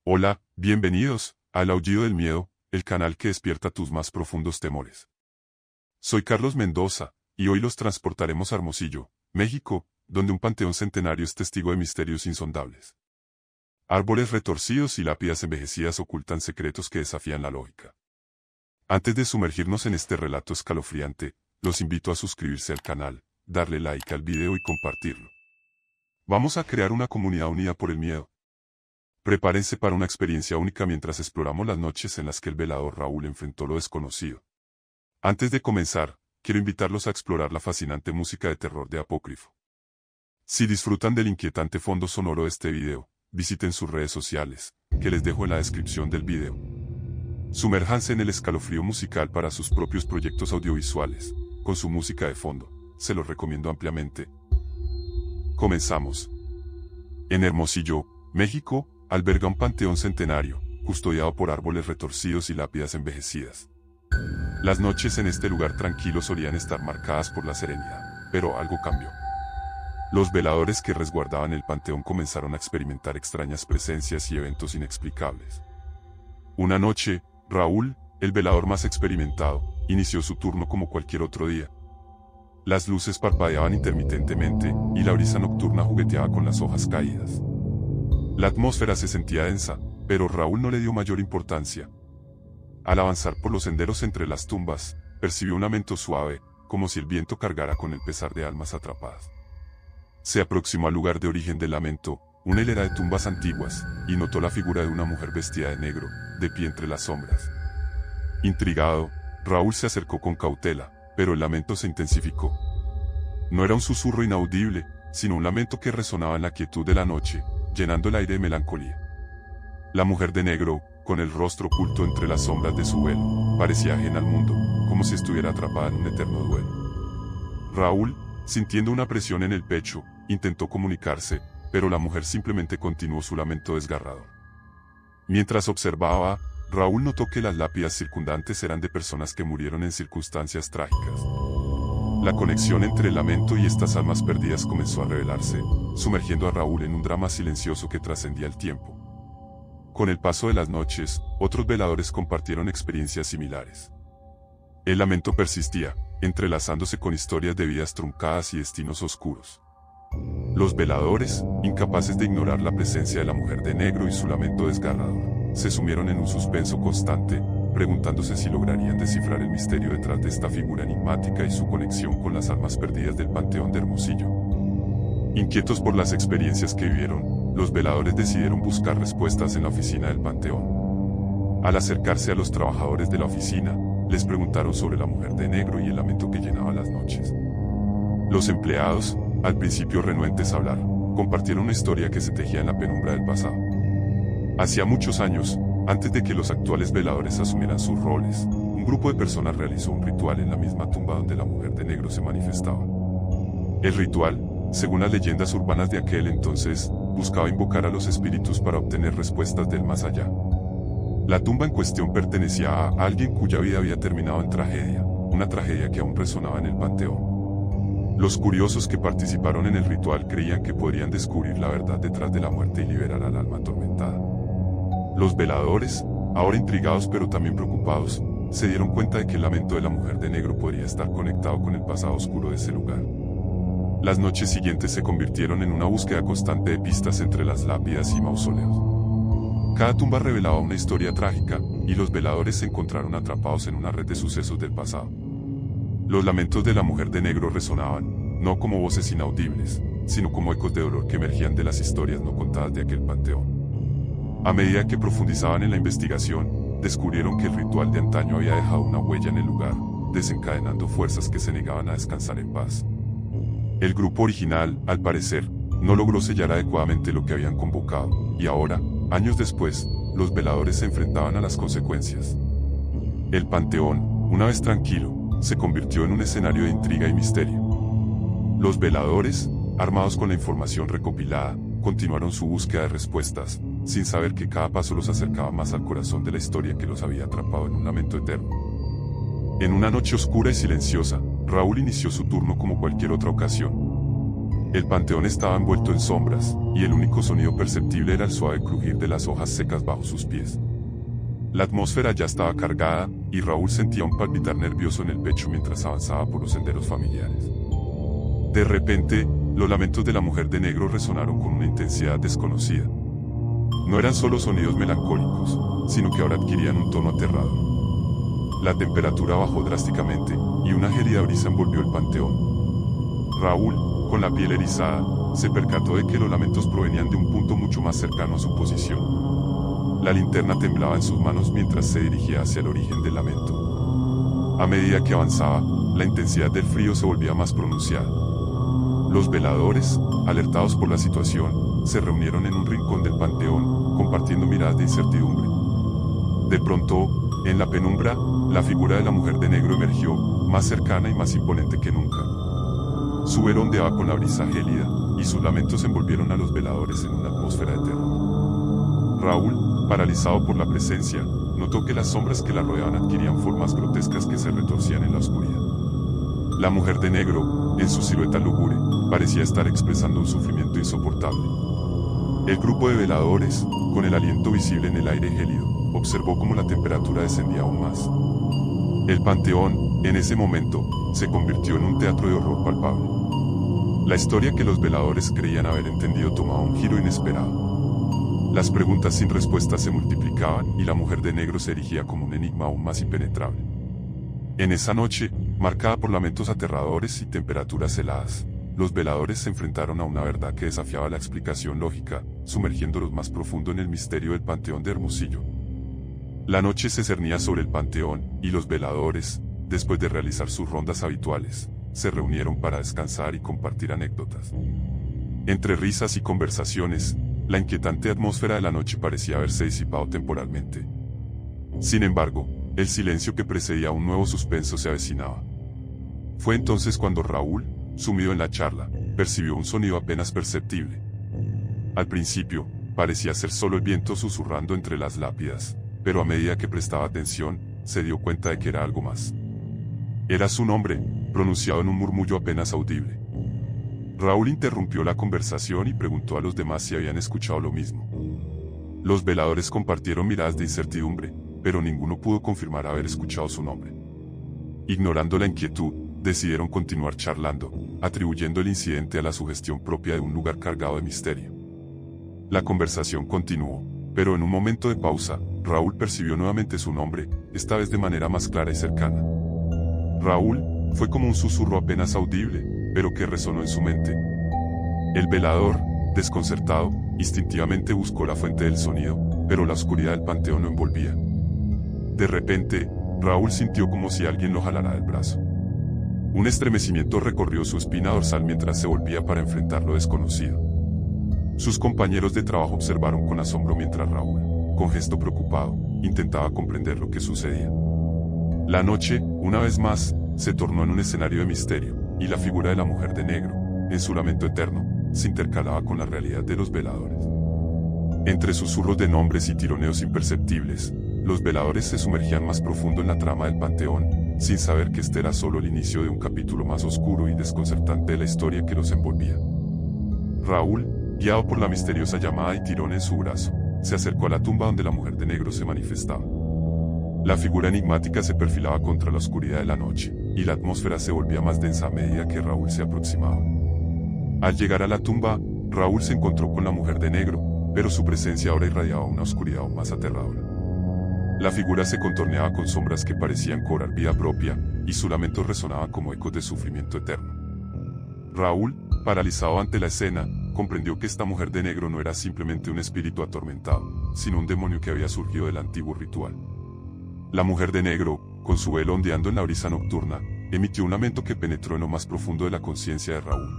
Hola, bienvenidos al Aullido del Miedo, el canal que despierta tus más profundos temores. Soy Carlos Mendoza, y hoy los transportaremos a Hermosillo, México, donde un panteón centenario es testigo de misterios insondables. Árboles retorcidos y lápidas envejecidas ocultan secretos que desafían la lógica. Antes de sumergirnos en este relato escalofriante, los invito a suscribirse al canal, darle like al video y compartirlo. Vamos a crear una comunidad unida por el miedo. Prepárense para una experiencia única mientras exploramos las noches en las que el velador Raúl enfrentó lo desconocido. Antes de comenzar, quiero invitarlos a explorar la fascinante música de terror de Apócrifo. Si disfrutan del inquietante fondo sonoro de este video, visiten sus redes sociales, que les dejo en la descripción del video. Sumérjanse en el escalofrío musical para sus propios proyectos audiovisuales, con su música de fondo, se los recomiendo ampliamente. Comenzamos. En Hermosillo, México, alberga un panteón centenario, custodiado por árboles retorcidos y lápidas envejecidas. Las noches en este lugar tranquilo solían estar marcadas por la serenidad, pero algo cambió. Los veladores que resguardaban el panteón comenzaron a experimentar extrañas presencias y eventos inexplicables. Una noche, Raúl, el velador más experimentado, inició su turno como cualquier otro día. Las luces parpadeaban intermitentemente, y la brisa nocturna jugueteaba con las hojas caídas. La atmósfera se sentía densa, pero Raúl no le dio mayor importancia. Al avanzar por los senderos entre las tumbas, percibió un lamento suave, como si el viento cargara con el pesar de almas atrapadas. Se aproximó al lugar de origen del lamento, una hilera de tumbas antiguas, y notó la figura de una mujer vestida de negro, de pie entre las sombras. Intrigado, Raúl se acercó con cautela, pero el lamento se intensificó. No era un susurro inaudible, sino un lamento que resonaba en la quietud de la noche, llenando el aire de melancolía. La mujer de negro, con el rostro oculto entre las sombras de su velo, parecía ajena al mundo, como si estuviera atrapada en un eterno duelo. Raúl, sintiendo una presión en el pecho, intentó comunicarse, pero la mujer simplemente continuó su lamento desgarrador. Mientras observaba, Raúl notó que las lápidas circundantes eran de personas que murieron en circunstancias trágicas. La conexión entre el lamento y estas almas perdidas comenzó a revelarse, sumergiendo a Raúl en un drama silencioso que trascendía el tiempo. Con el paso de las noches, otros veladores compartieron experiencias similares. El lamento persistía, entrelazándose con historias de vidas truncadas y destinos oscuros. Los veladores, incapaces de ignorar la presencia de la mujer de negro y su lamento desgarrador, se sumieron en un suspenso constante, preguntándose si lograrían descifrar el misterio detrás de esta figura enigmática y su conexión con las almas perdidas del panteón de Hermosillo. Inquietos por las experiencias que vivieron, los veladores decidieron buscar respuestas en la oficina del panteón. Al acercarse a los trabajadores de la oficina, les preguntaron sobre la mujer de negro y el lamento que llenaba las noches. Los empleados, al principio renuentes a hablar, compartieron una historia que se tejía en la penumbra del pasado. Hacía muchos años, antes de que los actuales veladores asumieran sus roles, un grupo de personas realizó un ritual en la misma tumba donde la mujer de negro se manifestaba. El ritual, según las leyendas urbanas de aquel entonces, buscaba invocar a los espíritus para obtener respuestas del más allá. La tumba en cuestión pertenecía a alguien cuya vida había terminado en tragedia, una tragedia que aún resonaba en el panteón. Los curiosos que participaron en el ritual creían que podrían descubrir la verdad detrás de la muerte y liberar al alma atormentada. Los veladores, ahora intrigados pero también preocupados, se dieron cuenta de que el lamento de la mujer de negro podría estar conectado con el pasado oscuro de ese lugar. Las noches siguientes se convirtieron en una búsqueda constante de pistas entre las lápidas y mausoleos. Cada tumba revelaba una historia trágica, y los veladores se encontraron atrapados en una red de sucesos del pasado. Los lamentos de la mujer de negro resonaban, no como voces inaudibles, sino como ecos de dolor que emergían de las historias no contadas de aquel panteón. A medida que profundizaban en la investigación, descubrieron que el ritual de antaño había dejado una huella en el lugar, desencadenando fuerzas que se negaban a descansar en paz. El grupo original, al parecer, no logró sellar adecuadamente lo que habían convocado, y ahora, años después, los veladores se enfrentaban a las consecuencias. El panteón, una vez tranquilo, se convirtió en un escenario de intriga y misterio. Los veladores, armados con la información recopilada, continuaron su búsqueda de respuestas, sin saber que cada paso los acercaba más al corazón de la historia que los había atrapado en un lamento eterno. En una noche oscura y silenciosa, Raúl inició su turno como cualquier otra ocasión. El panteón estaba envuelto en sombras, y el único sonido perceptible era el suave crujir de las hojas secas bajo sus pies. La atmósfera ya estaba cargada, y Raúl sentía un palpitar nervioso en el pecho mientras avanzaba por los senderos familiares. De repente, los lamentos de la mujer de negro resonaron con una intensidad desconocida. No eran solo sonidos melancólicos, sino que ahora adquirían un tono aterrador. La temperatura bajó drásticamente, y una gélida brisa envolvió el panteón. Raúl, con la piel erizada, se percató de que los lamentos provenían de un punto mucho más cercano a su posición. La linterna temblaba en sus manos mientras se dirigía hacia el origen del lamento. A medida que avanzaba, la intensidad del frío se volvía más pronunciada. Los veladores, alertados por la situación, se reunieron en un rincón del panteón, compartiendo miradas de incertidumbre. De pronto, en la penumbra, la figura de la mujer de negro emergió, más cercana y más imponente que nunca. Su velo ondeaba con la brisa gélida, y sus lamentos envolvieron a los veladores en una atmósfera de terror. Raúl, paralizado por la presencia, notó que las sombras que la rodeaban adquirían formas grotescas que se retorcían en la oscuridad. La mujer de negro, en su silueta lúgubre, parecía estar expresando un sufrimiento insoportable. El grupo de veladores, con el aliento visible en el aire gélido, observó cómo la temperatura descendía aún más. El panteón, en ese momento, se convirtió en un teatro de horror palpable. La historia que los veladores creían haber entendido tomaba un giro inesperado. Las preguntas sin respuesta se multiplicaban y la mujer de negro se erigía como un enigma aún más impenetrable. En esa noche, marcada por lamentos aterradores y temperaturas heladas, los veladores se enfrentaron a una verdad que desafiaba la explicación lógica, sumergiéndolos más profundo en el misterio del Panteón de Hermosillo. La noche se cernía sobre el panteón, y los veladores, después de realizar sus rondas habituales, se reunieron para descansar y compartir anécdotas. Entre risas y conversaciones, la inquietante atmósfera de la noche parecía haberse disipado temporalmente. Sin embargo, el silencio que precedía a un nuevo suspenso se avecinaba. Fue entonces cuando Raúl, sumido en la charla, percibió un sonido apenas perceptible. Al principio, parecía ser solo el viento susurrando entre las lápidas, pero a medida que prestaba atención, se dio cuenta de que era algo más. Era su nombre, pronunciado en un murmullo apenas audible. Raúl interrumpió la conversación y preguntó a los demás si habían escuchado lo mismo. Los veladores compartieron miradas de incertidumbre, pero ninguno pudo confirmar haber escuchado su nombre. Ignorando la inquietud, decidieron continuar charlando, atribuyendo el incidente a la sugestión propia de un lugar cargado de misterio. La conversación continuó, pero en un momento de pausa, Raúl percibió nuevamente su nombre, esta vez de manera más clara y cercana. Raúl, fue como un susurro apenas audible, pero que resonó en su mente. El velador, desconcertado, instintivamente buscó la fuente del sonido, pero la oscuridad del panteón lo envolvía. De repente, Raúl sintió como si alguien lo jalara del brazo. Un estremecimiento recorrió su espina dorsal mientras se volvía para enfrentar lo desconocido. Sus compañeros de trabajo observaron con asombro mientras Raúl, con gesto preocupado, intentaba comprender lo que sucedía. La noche, una vez más, se tornó en un escenario de misterio, y la figura de la mujer de negro, en su lamento eterno, se intercalaba con la realidad de los veladores. Entre susurros de nombres y tironeos imperceptibles, los veladores se sumergían más profundo en la trama del panteón, sin saber que este era solo el inicio de un capítulo más oscuro y desconcertante de la historia que los envolvía. Raúl, guiado por la misteriosa llamada y tirón en su brazo, se acercó a la tumba donde la mujer de negro se manifestaba. La figura enigmática se perfilaba contra la oscuridad de la noche, y la atmósfera se volvía más densa a medida que Raúl se aproximaba. Al llegar a la tumba, Raúl se encontró con la mujer de negro, pero su presencia ahora irradiaba una oscuridad aún más aterradora. La figura se contorneaba con sombras que parecían cobrar vida propia, y su lamento resonaba como ecos de sufrimiento eterno. Raúl, paralizado ante la escena, comprendió que esta mujer de negro no era simplemente un espíritu atormentado, sino un demonio que había surgido del antiguo ritual. La mujer de negro, con su velo ondeando en la brisa nocturna, emitió un lamento que penetró en lo más profundo de la conciencia de Raúl.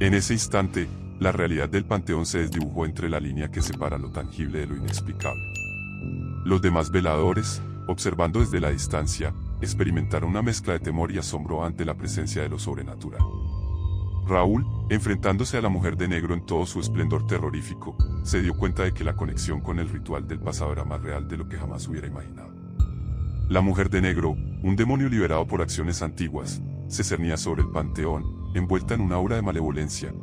En ese instante, la realidad del panteón se desdibujó entre la línea que separa lo tangible de lo inexplicable. Los demás veladores, observando desde la distancia, experimentaron una mezcla de temor y asombro ante la presencia de lo sobrenatural. Raúl, enfrentándose a la mujer de negro en todo su esplendor terrorífico, se dio cuenta de que la conexión con el ritual del pasado era más real de lo que jamás hubiera imaginado. La mujer de negro, un demonio liberado por acciones antiguas, se cernía sobre el panteón, envuelta en una aura de malevolencia.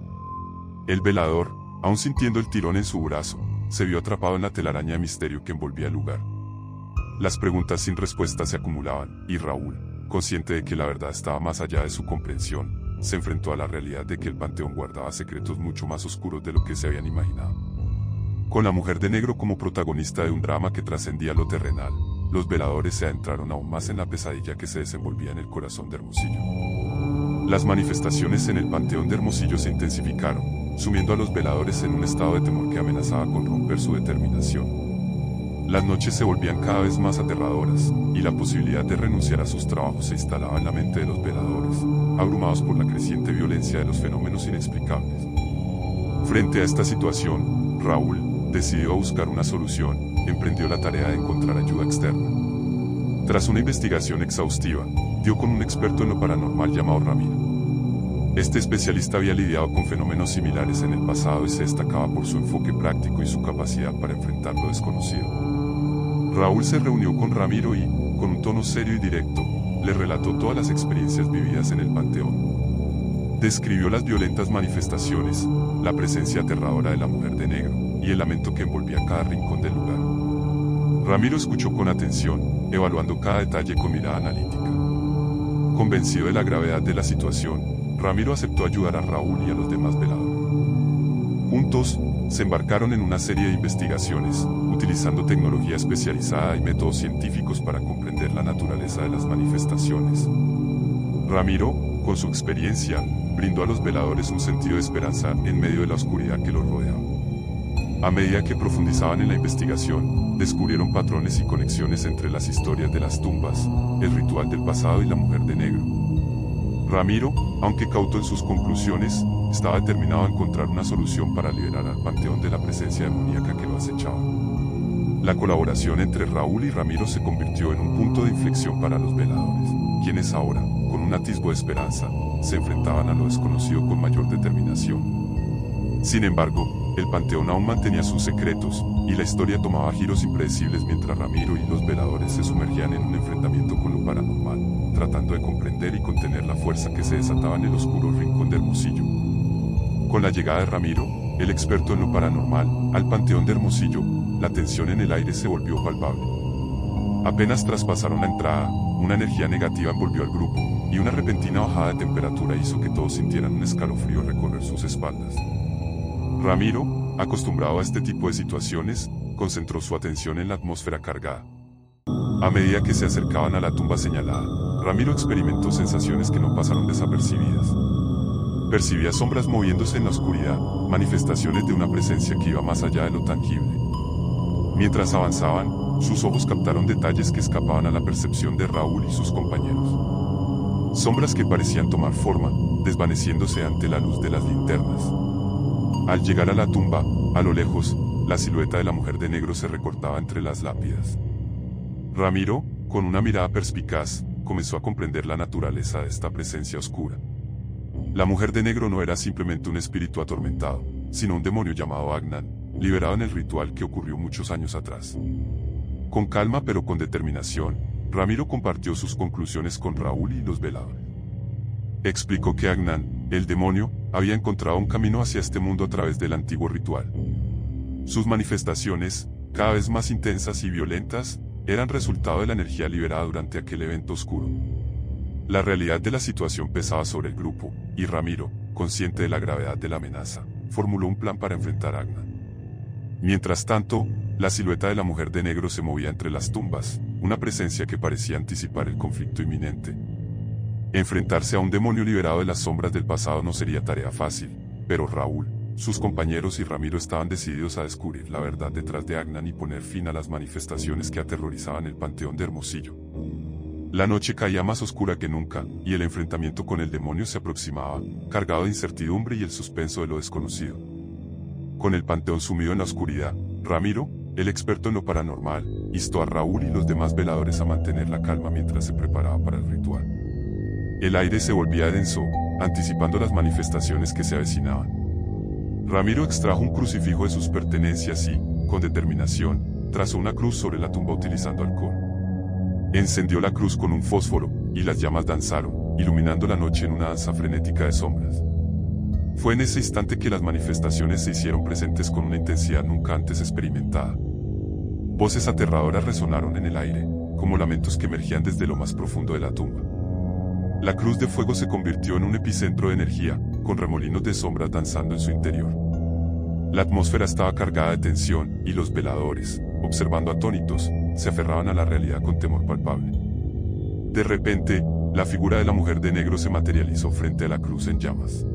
El velador, aún sintiendo el tirón en su brazo, se vio atrapado en la telaraña de misterio que envolvía el lugar. Las preguntas sin respuesta se acumulaban, y Raúl, consciente de que la verdad estaba más allá de su comprensión, se enfrentó a la realidad de que el panteón guardaba secretos mucho más oscuros de lo que se habían imaginado. Con la mujer de negro como protagonista de un drama que trascendía lo terrenal, los veladores se adentraron aún más en la pesadilla que se desenvolvía en el corazón de Hermosillo. Las manifestaciones en el panteón de Hermosillo se intensificaron, sumiendo a los veladores en un estado de temor que amenazaba con romper su determinación. Las noches se volvían cada vez más aterradoras, y la posibilidad de renunciar a sus trabajos se instalaba en la mente de los veladores, abrumados por la creciente violencia de los fenómenos inexplicables. Frente a esta situación, Raúl decidió buscar una solución, emprendió la tarea de encontrar ayuda externa. Tras una investigación exhaustiva, dio con un experto en lo paranormal llamado Ramiro. Este especialista había lidiado con fenómenos similares en el pasado y se destacaba por su enfoque práctico y su capacidad para enfrentar lo desconocido. Raúl se reunió con Ramiro y, con un tono serio y directo, le relató todas las experiencias vividas en el panteón. Describió las violentas manifestaciones, la presencia aterradora de la mujer de negro, y el lamento que envolvía cada rincón del lugar. Ramiro escuchó con atención, evaluando cada detalle con mirada analítica. Convencido de la gravedad de la situación, Ramiro aceptó ayudar a Raúl y a los demás veladores. Juntos, se embarcaron en una serie de investigaciones, utilizando tecnología especializada y métodos científicos para comprender la naturaleza de las manifestaciones. Ramiro, con su experiencia, brindó a los veladores un sentido de esperanza en medio de la oscuridad que los rodeaba. A medida que profundizaban en la investigación, descubrieron patrones y conexiones entre las historias de las tumbas, el ritual del pasado y la mujer de negro. Ramiro, aunque cauto en sus conclusiones, estaba determinado a encontrar una solución para liberar al panteón de la presencia demoníaca que lo acechaba. La colaboración entre Raúl y Ramiro se convirtió en un punto de inflexión para los veladores, quienes ahora, con un atisbo de esperanza, se enfrentaban a lo desconocido con mayor determinación. Sin embargo, el panteón aún mantenía sus secretos, y la historia tomaba giros impredecibles mientras Ramiro y los veladores se sumergían en un enfrentamiento con lo paranormal, tratando de comprender y contener la fuerza que se desataba en el oscuro rincón de Hermosillo. Con la llegada de Ramiro, el experto en lo paranormal, al panteón de Hermosillo, la tensión en el aire se volvió palpable. Apenas traspasaron la entrada, una energía negativa envolvió al grupo, y una repentina bajada de temperatura hizo que todos sintieran un escalofrío recorrer sus espaldas. Ramiro, acostumbrado a este tipo de situaciones, concentró su atención en la atmósfera cargada. A medida que se acercaban a la tumba señalada, Ramiro experimentó sensaciones que no pasaron desapercibidas. Percibía sombras moviéndose en la oscuridad, manifestaciones de una presencia que iba más allá de lo tangible. Mientras avanzaban, sus ojos captaron detalles que escapaban a la percepción de Raúl y sus compañeros. Sombras que parecían tomar forma, desvaneciéndose ante la luz de las linternas. Al llegar a la tumba, a lo lejos, la silueta de la mujer de negro se recortaba entre las lápidas. Ramiro, con una mirada perspicaz, comenzó a comprender la naturaleza de esta presencia oscura. La mujer de negro no era simplemente un espíritu atormentado, sino un demonio llamado Agnan, liberado en el ritual que ocurrió muchos años atrás. Con calma pero con determinación, Ramiro compartió sus conclusiones con Raúl y los veladores. Explicó que Agnan, el demonio, había encontrado un camino hacia este mundo a través del antiguo ritual. Sus manifestaciones, cada vez más intensas y violentas, eran resultado de la energía liberada durante aquel evento oscuro. La realidad de la situación pesaba sobre el grupo, y Ramiro, consciente de la gravedad de la amenaza, formuló un plan para enfrentar a Agnan. Mientras tanto, la silueta de la mujer de negro se movía entre las tumbas, una presencia que parecía anticipar el conflicto inminente. Enfrentarse a un demonio liberado de las sombras del pasado no sería tarea fácil, pero Raúl, sus compañeros y Ramiro estaban decididos a descubrir la verdad detrás de Agnan y poner fin a las manifestaciones que aterrorizaban el panteón de Hermosillo. La noche caía más oscura que nunca, y el enfrentamiento con el demonio se aproximaba, cargado de incertidumbre y el suspenso de lo desconocido. Con el panteón sumido en la oscuridad, Ramiro, el experto en lo paranormal, instó a Raúl y los demás veladores a mantener la calma mientras se preparaba para el ritual. El aire se volvía denso, anticipando las manifestaciones que se avecinaban. Ramiro extrajo un crucifijo de sus pertenencias y, con determinación, trazó una cruz sobre la tumba utilizando alcohol. Encendió la cruz con un fósforo, y las llamas danzaron, iluminando la noche en una danza frenética de sombras. Fue en ese instante que las manifestaciones se hicieron presentes con una intensidad nunca antes experimentada. Voces aterradoras resonaron en el aire, como lamentos que emergían desde lo más profundo de la tumba. La cruz de fuego se convirtió en un epicentro de energía, con remolinos de sombras danzando en su interior. La atmósfera estaba cargada de tensión, y los veladores, observando atónitos, se aferraban a la realidad con temor palpable. De repente, la figura de la mujer de negro se materializó frente a la cruz en llamas.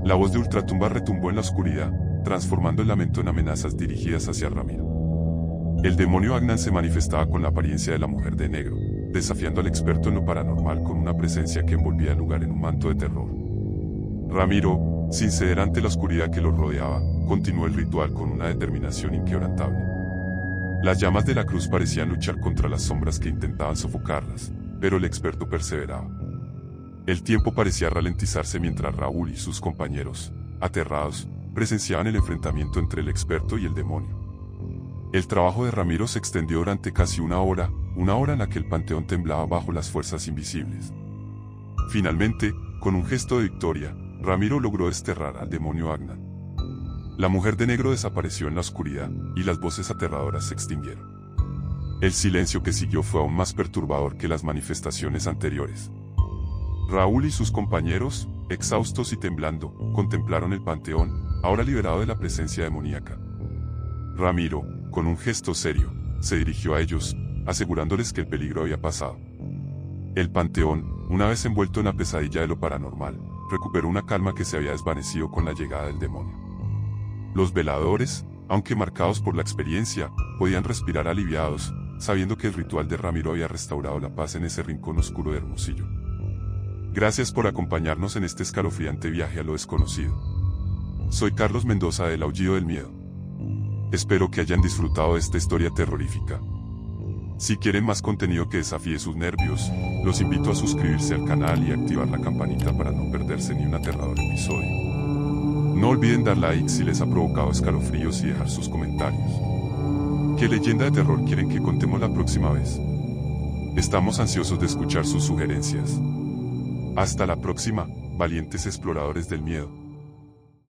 La voz de Ultratumba retumbó en la oscuridad, transformando el lamento en amenazas dirigidas hacia Ramiro. El demonio Agnan se manifestaba con la apariencia de la mujer de negro, desafiando al experto en lo paranormal con una presencia que envolvía el lugar en un manto de terror. Ramiro, sin ceder ante la oscuridad que lo rodeaba, continuó el ritual con una determinación inquebrantable. Las llamas de la cruz parecían luchar contra las sombras que intentaban sofocarlas, pero el experto perseveraba. El tiempo parecía ralentizarse mientras Raúl y sus compañeros, aterrados, presenciaban el enfrentamiento entre el experto y el demonio. El trabajo de Ramiro se extendió durante casi una hora en la que el panteón temblaba bajo las fuerzas invisibles. Finalmente, con un gesto de victoria, Ramiro logró desterrar al demonio Agnan. La mujer de negro desapareció en la oscuridad, y las voces aterradoras se extinguieron. El silencio que siguió fue aún más perturbador que las manifestaciones anteriores. Raúl y sus compañeros, exhaustos y temblando, contemplaron el panteón, ahora liberado de la presencia demoníaca. Ramiro, con un gesto serio, se dirigió a ellos, asegurándoles que el peligro había pasado. El panteón, una vez envuelto en la pesadilla de lo paranormal, recuperó una calma que se había desvanecido con la llegada del demonio. Los veladores, aunque marcados por la experiencia, podían respirar aliviados, sabiendo que el ritual de Ramiro había restaurado la paz en ese rincón oscuro de Hermosillo. Gracias por acompañarnos en este escalofriante viaje a lo desconocido. Soy Carlos Mendoza del Aullido del Miedo. Espero que hayan disfrutado de esta historia terrorífica. Si quieren más contenido que desafíe sus nervios, los invito a suscribirse al canal y activar la campanita para no perderse ni un aterrador episodio. No olviden dar like si les ha provocado escalofríos y dejar sus comentarios. ¿Qué leyenda de terror quieren que contemos la próxima vez? Estamos ansiosos de escuchar sus sugerencias. Hasta la próxima, valientes exploradores del miedo.